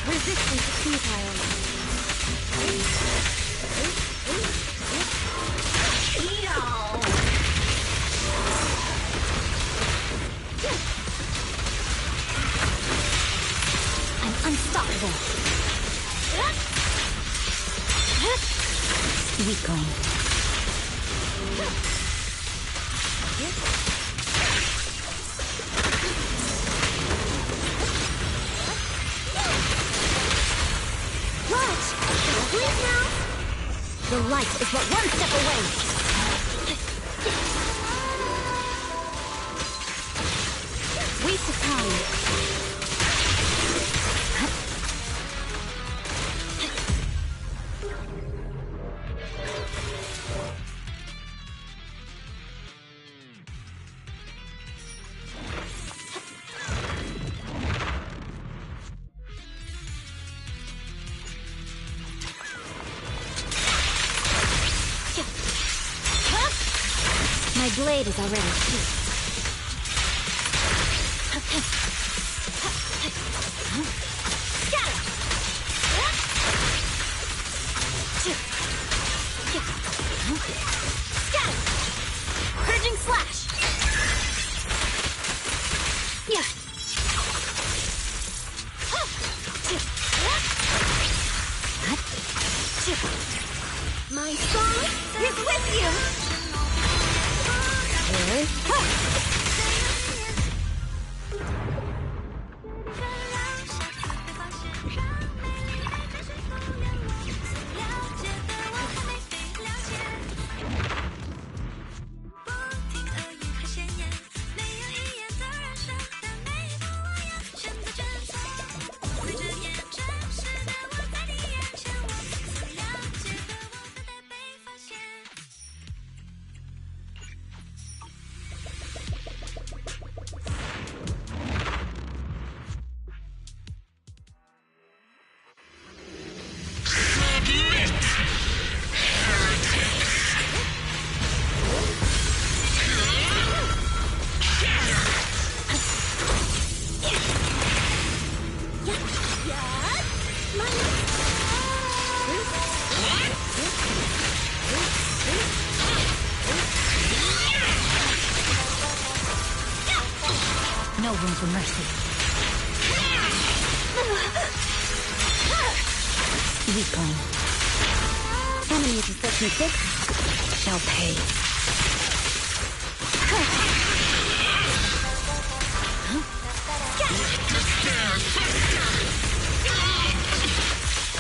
Resistance is futile. Eat all! I'm unstoppable. Rico. Watch! Please now! The light is but one step away. Waste of time. My blade is already sheathed. Purging slash! My soul is with you! No room for mercy. Weakling. Enemies of Section 6 shall pay.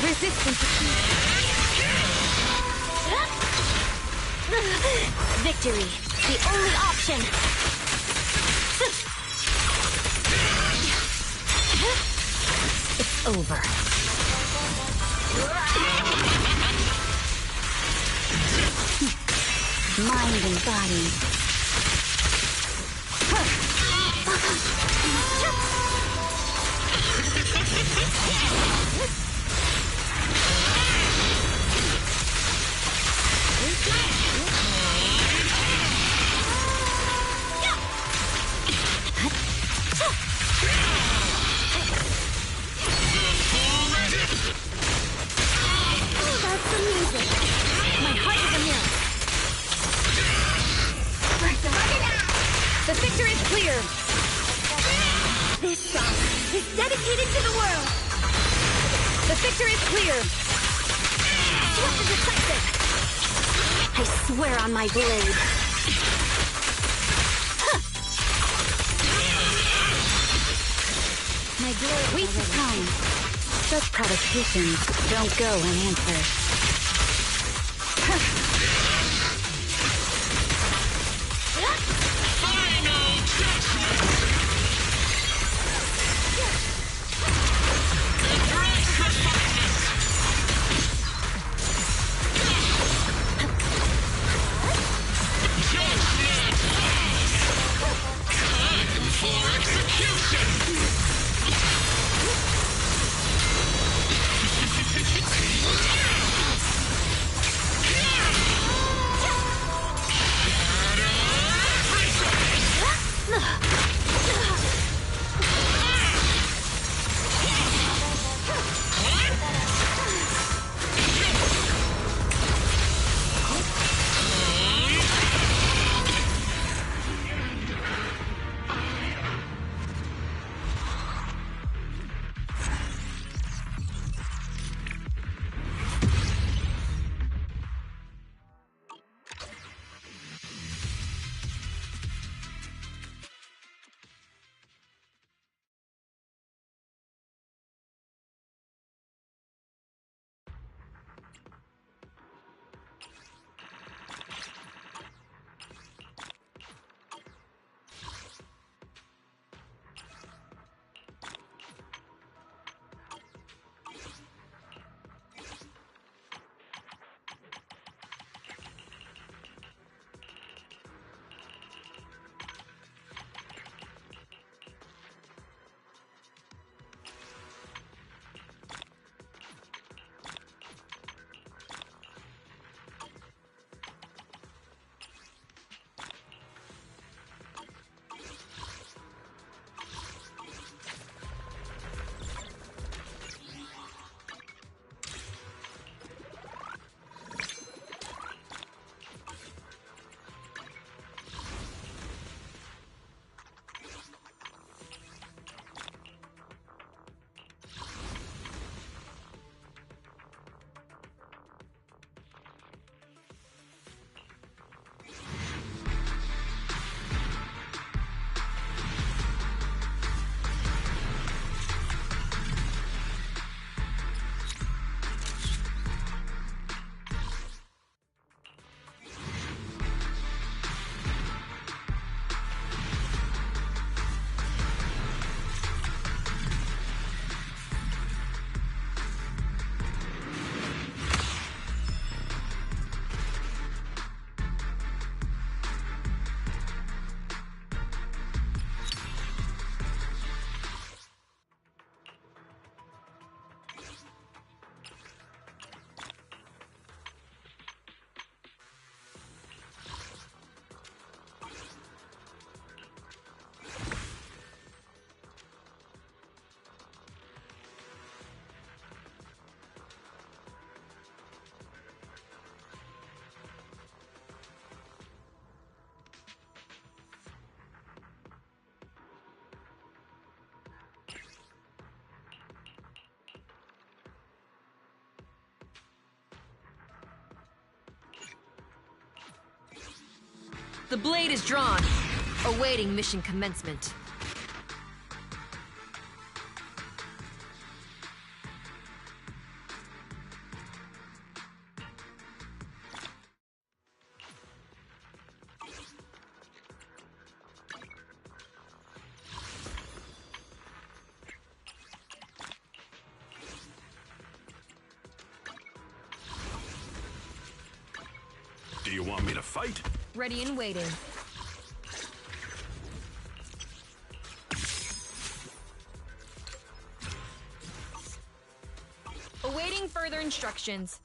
Resistance Victory, the only option. It's over. Mind and body. That's the music. My heart is a mirror. The victor is clear. This song is dedicated to the world. The victor is clear. Swift and decisive. I swear on my blade. My blade. Waste of time. Such provocations don't go unanswered. The blade is drawn. Awaiting mission commencement. Do you want me to fight? Ready and waiting. Awaiting further instructions.